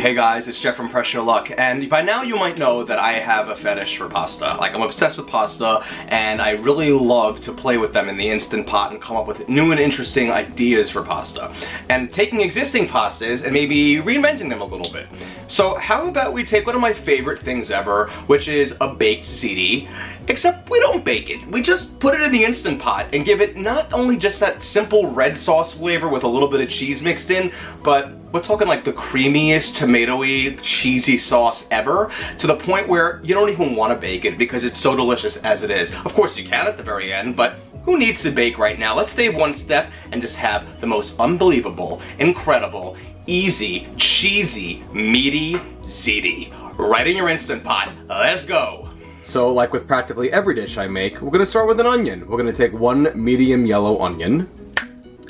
Hey guys, it's Jeff from Press Your Luck, and by now you might know that I have a fetish for pasta. Like, I'm obsessed with pasta, and I really love to play with them in the Instant Pot and come up with new and interesting ideas for pasta. And taking existing pastas and maybe reinventing them a little bit. So how about we take one of my favorite things ever, which is a Baked Ziti, except we don't bake it. We just put it in the Instant Pot and give it not only just that simple red sauce flavor with a little bit of cheese mixed in, but we're talking like the creamiest, tomatoey, cheesy sauce ever, to the point where you don't even want to bake it because it's so delicious as it is. Of course you can at the very end, but who needs to bake right now? Let's save one step and just have the most unbelievable, incredible, easy, cheesy, meaty ziti right in your Instant Pot. Let's go! So like with practically every dish I make, we're gonna start with an onion. We're gonna take one medium yellow onion,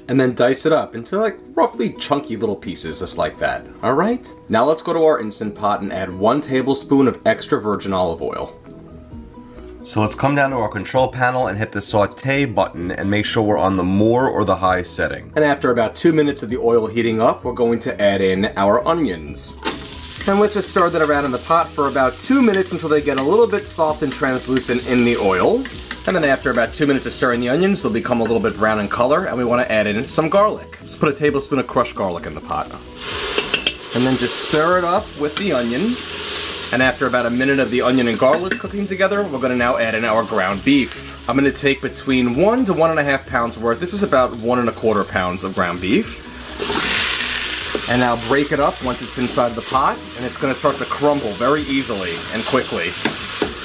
and then dice it up into like roughly chunky little pieces, just like that. All right? Now let's go to our Instant Pot and add 1 tablespoon of extra virgin olive oil. So let's come down to our control panel and hit the saute button and make sure we're on the more or the high setting. And after about 2 minutes of the oil heating up, we're going to add in our onions. And let's just stir that around in the pot for about 2 minutes until they get a little bit soft and translucent in the oil. And then after about 2 minutes of stirring the onions, they'll become a little bit brown in color, and we want to add in some garlic. Just put a tablespoon of crushed garlic in the pot. And then just stir it up with the onion. And after about a minute of the onion and garlic cooking together, we're going to now add in our ground beef. I'm going to take between 1 to 1.5 pounds worth. This is about 1.25 pounds of ground beef. And now break it up once it's inside the pot, and it's going to start to crumble very easily and quickly.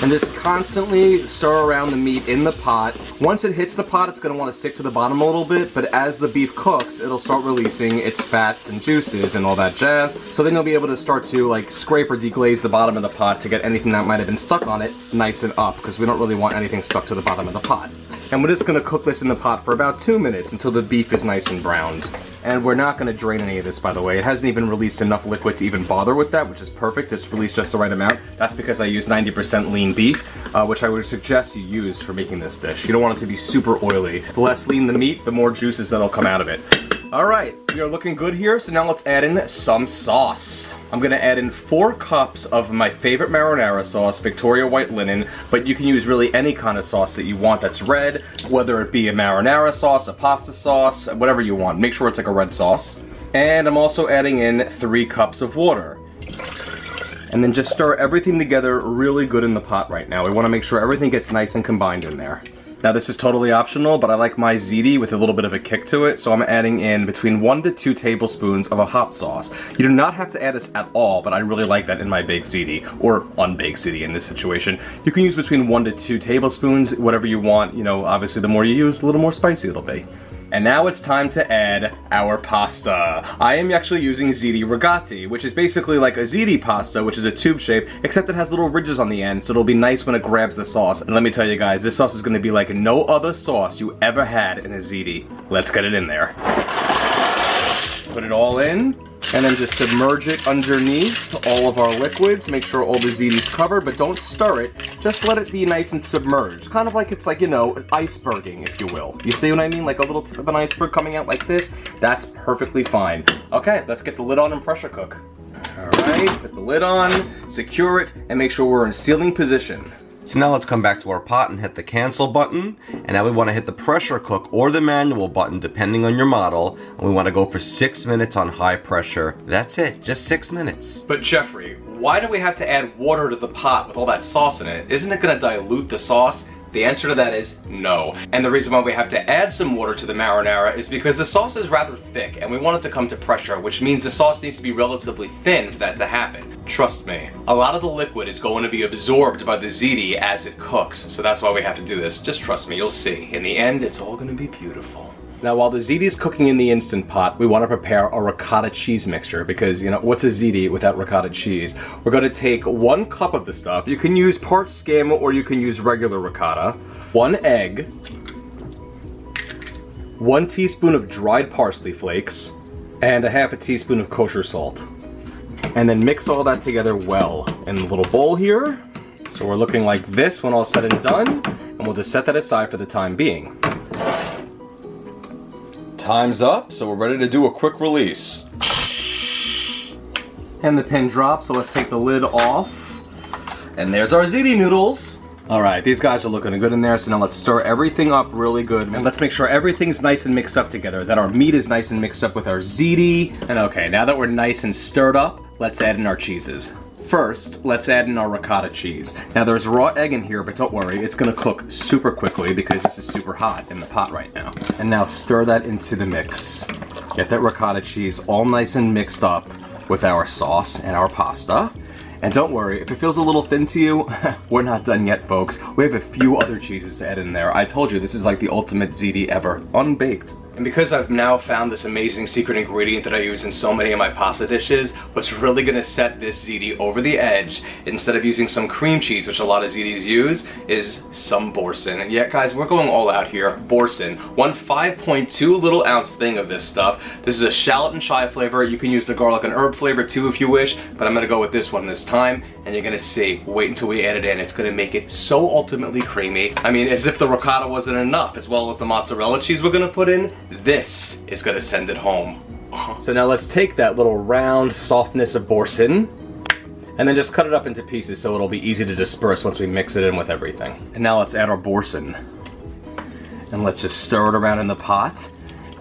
And just constantly stir around the meat in the pot. Once it hits the pot, it's going to want to stick to the bottom a little bit, but as the beef cooks, it'll start releasing its fats and juices and all that jazz. So then you'll be able to start to like scrape or deglaze the bottom of the pot to get anything that might have been stuck on it nice and up, because we don't really want anything stuck to the bottom of the pot. And we're just going to cook this in the pot for about 2 minutes until the beef is nice and browned. And we're not going to drain any of this, by the way. It hasn't even released enough liquid to even bother with that, which is perfect. It's released just the right amount. That's because I use 90% lean beef, which I would suggest you use for making this dish. You don't want it to be super oily. The less lean the meat, the more juices that'll come out of it. Alright, we are looking good here, so now let's add in some sauce. I'm going to add in 4 cups of my favorite marinara sauce, Victoria White Linen, but you can use really any kind of sauce that you want that's red, whether it be a marinara sauce, a pasta sauce, whatever you want. Make sure it's like a red sauce. And I'm also adding in 3 cups of water. And then just stir everything together really good in the pot right now. We want to make sure everything gets nice and combined in there. Now this is totally optional, but I like my ziti with a little bit of a kick to it, so I'm adding in between 1 to 2 tablespoons of a hot sauce. You do not have to add this at all, but I really like that in my baked ziti, or unbaked ziti in this situation. You can use between 1 to 2 tablespoons, whatever you want. You know, obviously the more you use, a little more spicy it'll be. And now it's time to add our pasta. I am actually using ziti rigati, which is basically like a ziti pasta, which is a tube shape, except it has little ridges on the end, so it'll be nice when it grabs the sauce. And let me tell you guys, this sauce is gonna be like no other sauce you ever had in a ziti. Let's get it in there. Put it all in, and then just submerge it underneath all of our liquids. Make sure all the ziti's covered, but don't stir it. Just let it be nice and submerged. Kind of like it's like, you know, iceberging, if you will. You see what I mean? Like a little tip of an iceberg coming out like this. That's perfectly fine. Okay, let's get the lid on and pressure cook. All right, put the lid on, secure it, and make sure we're in sealing position. So now let's come back to our pot and hit the cancel button. And now we want to hit the pressure cook or the manual button depending on your model. And we want to go for 6 minutes on high pressure. That's it, just 6 minutes. But Jeffrey, why do we have to add water to the pot with all that sauce in it? Isn't it going to dilute the sauce? The answer to that is no. And the reason why we have to add some water to the marinara is because the sauce is rather thick and we want it to come to pressure, which means the sauce needs to be relatively thin for that to happen. Trust me, a lot of the liquid is going to be absorbed by the ziti as it cooks, so that's why we have to do this. Just trust me, you'll see. In the end, it's all going to be beautiful. Now, while the ziti is cooking in the Instant Pot, we want to prepare a ricotta cheese mixture because, you know, what's a ziti without ricotta cheese? We're going to take 1 cup of the stuff. You can use part skim or you can use regular ricotta. 1 egg, 1 teaspoon of dried parsley flakes, and 1/2 teaspoon of kosher salt. And then mix all that together well in a little bowl here. So we're looking like this when all's said and done, and we'll just set that aside for the time being. Time's up, so we're ready to do a quick release. And the pin drops, so let's take the lid off. And there's our ziti noodles. All right, these guys are looking good in there, so now let's stir everything up really good. And let's make sure everything's nice and mixed up together, that our meat is nice and mixed up with our ziti. And okay, now that we're nice and stirred up, let's add in our cheeses. First, let's add in our ricotta cheese. Now there's raw egg in here, but don't worry, it's gonna cook super quickly because this is super hot in the pot right now. And now stir that into the mix. Get that ricotta cheese all nice and mixed up with our sauce and our pasta. And don't worry, if it feels a little thin to you, we're not done yet, folks. We have a few other cheeses to add in there. I told you, this is like the ultimate ziti ever, unbaked. And because I've now found this amazing secret ingredient that I use in so many of my pasta dishes, what's really gonna set this ziti over the edge, instead of using some cream cheese, which a lot of zitis use, is some boursin. And yeah, guys, we're going all out here. Boursin, one 5.2 little ounce thing of this stuff. This is a shallot and chive flavor. You can use the garlic and herb flavor too if you wish, but I'm gonna go with this one this time, and you're gonna see, wait until we add it in. It's gonna make it so ultimately creamy. I mean, as if the ricotta wasn't enough, as well as the mozzarella cheese we're gonna put in, this is gonna send it home. So now let's take that little round softness of boursin and then just cut it up into pieces so it'll be easy to disperse once we mix it in with everything. And now let's add our boursin. And let's just stir it around in the pot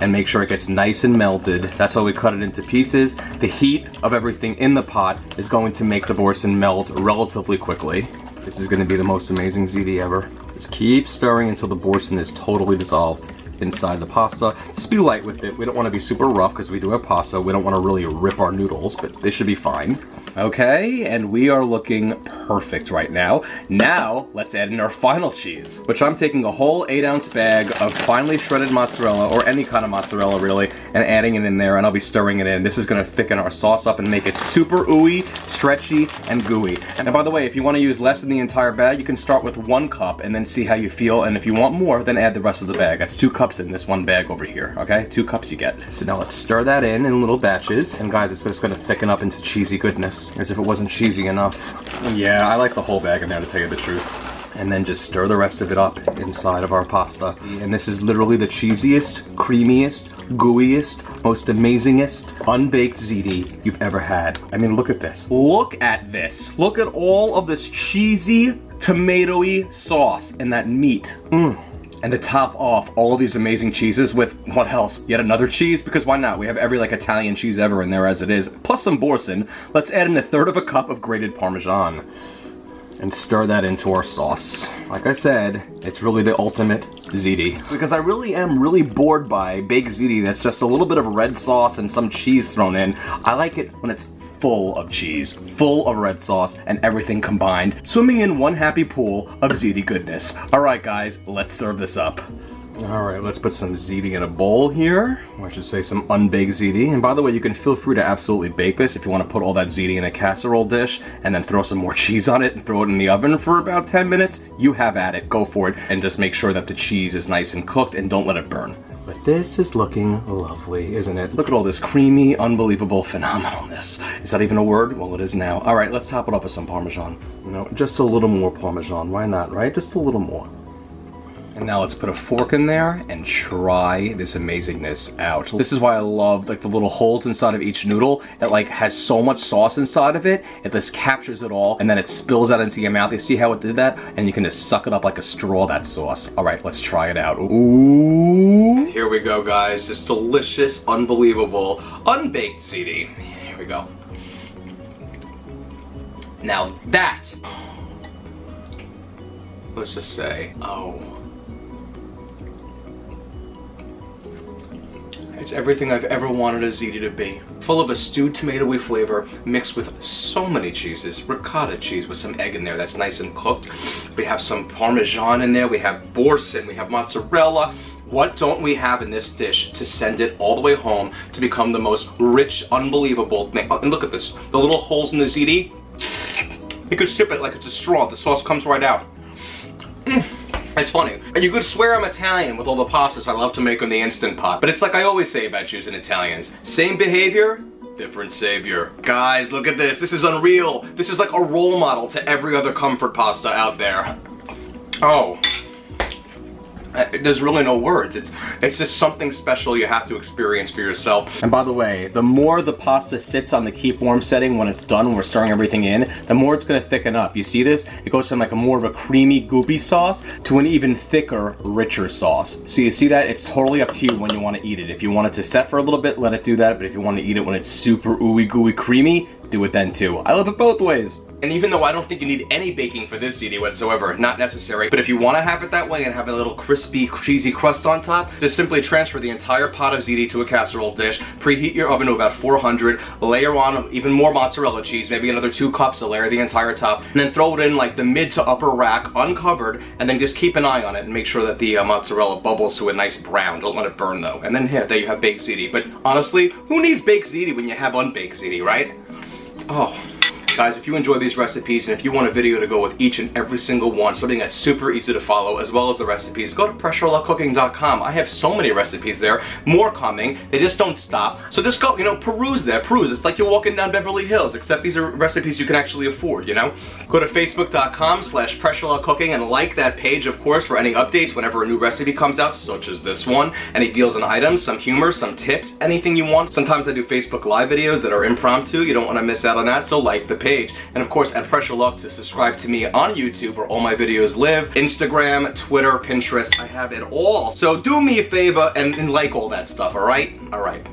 and make sure it gets nice and melted. That's why we cut it into pieces. The heat of everything in the pot is going to make the boursin melt relatively quickly. This is gonna be the most amazing ziti ever. Just keep stirring until the boursin is totally dissolved inside the pasta. Just be light with it. We don't want to be super rough because we do have pasta. We don't want to really rip our noodles, but they should be fine. Okay, and we are looking perfect right now. Now, let's add in our final cheese, which I'm taking a whole 8-ounce bag of finely shredded mozzarella, or any kind of mozzarella really, and adding it in there, and I'll be stirring it in. This is gonna thicken our sauce up and make it super ooey, stretchy, and gooey. And by the way, if you want to use less than the entire bag, you can start with 1 cup and then see how you feel, and if you want more, then add the rest of the bag. That's 2 cups in this one bag over here, okay? 2 cups you get. So now let's stir that in little batches, and guys, it's just gonna thicken up into cheesy goodness, as if it wasn't cheesy enough. Yeah, I like the whole bag in there, to tell you the truth. And then just stir the rest of it up inside of our pasta. And this is literally the cheesiest, creamiest, gooeyest, most amazingest unbaked ziti you've ever had. I mean, look at this. Look at this. Look at all of this cheesy, tomatoey sauce and that meat. And to top off all of these amazing cheeses with, what else? Yet another cheese? Because why not? We have every like Italian cheese ever in there as it is, plus some boursin. Let's add in 1/3 cup of grated Parmesan and stir that into our sauce. Like I said, it's really the ultimate ziti. Because I really am really bored by baked ziti that's just a little bit of red sauce and some cheese thrown in. I like it when it's full of cheese, full of red sauce, and everything combined, swimming in one happy pool of ziti goodness. All right, guys, let's serve this up. All right, let's put some ziti in a bowl here, or I should say some unbaked ziti. And by the way, you can feel free to absolutely bake this if you want to put all that ziti in a casserole dish and then throw some more cheese on it and throw it in the oven for about 10 minutes. You have at it, go for it, and just make sure that the cheese is nice and cooked and don't let it burn. But this is looking lovely, isn't it? Look at all this creamy, unbelievable phenomenalness. Is that even a word? Well, it is now. All right, let's top it up with some Parmesan. You know, just a little more Parmesan. Why not, right? Just a little more. And now let's put a fork in there and try this amazingness out. This is why I love like the little holes inside of each noodle. It like has so much sauce inside of it. It just captures it all and then it spills out into your mouth. You see how it did that? And you can just suck it up like a straw, that sauce. All right, let's try it out. Ooh. And here we go, guys. This delicious, unbelievable, unbaked ziti. Here we go. Now that, let's just say, oh. It's everything I've ever wanted a ziti to be. Full of a stewed tomatoey flavor, mixed with so many cheeses. Ricotta cheese with some egg in there that's nice and cooked. We have some Parmesan in there, we have boursin, we have mozzarella. What don't we have in this dish to send it all the way home to become the most rich, unbelievable thing? And look at this, the little holes in the ziti. You could sip it like it's a straw, the sauce comes right out. It's funny. You could swear I'm Italian with all the pastas I love to make in the Instant Pot, but it's like I always say about Jews and Italians. Same behavior, different savior. Guys, look at this. This is unreal. This is like a role model to every other comfort pasta out there. Oh. There's really no words. It's just something special you have to experience for yourself. And by the way, the more the pasta sits on the keep warm setting when it's done, when we're stirring everything in, the more it's gonna thicken up. You see this? It goes from like a more of a creamy, goopy sauce to an even thicker, richer sauce. So you see that? It's totally up to you when you want to eat it. If you want it to set for a little bit, let it do that. But if you want to eat it when it's super ooey gooey creamy, do it then too. I love it both ways. And even though I don't think you need any baking for this ziti whatsoever, not necessary, but if you want to have it that way and have a little crispy, cheesy crust on top, just simply transfer the entire pot of ziti to a casserole dish, preheat your oven to about 400, layer on even more mozzarella cheese, maybe another 2 cups to layer the entire top, and then throw it in like the mid to upper rack, uncovered, and then just keep an eye on it and make sure that the mozzarella bubbles to a nice brown. Don't let it burn though. And then here, there you have baked ziti. But honestly, who needs baked ziti when you have unbaked ziti, right? Oh. Guys, if you enjoy these recipes and if you want a video to go with each and every single one, something that's super easy to follow as well as the recipes, go to pressureluckcooking.com. I have so many recipes there, more coming. They just don't stop. So just go, peruse there, peruse. It's like you're walking down Beverly Hills, except these are recipes you can actually afford, Go to facebook.com/pressureluckcooking and like that page, of course, for any updates whenever a new recipe comes out, such as this one. Any deals and items, some humor, some tips, anything you want. Sometimes I do Facebook Live videos that are impromptu. You don't want to miss out on that, so like the page. And of course, at Pressure Luck to subscribe to me on YouTube where all my videos live. Instagram, Twitter, Pinterest, I have it all. So do me a favor and like all that stuff, alright? Alright.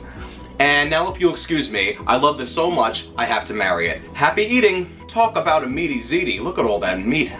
And now if you'll excuse me, I love this so much, I have to marry it. Happy eating! Talk about a meaty ziti. Look at all that meat.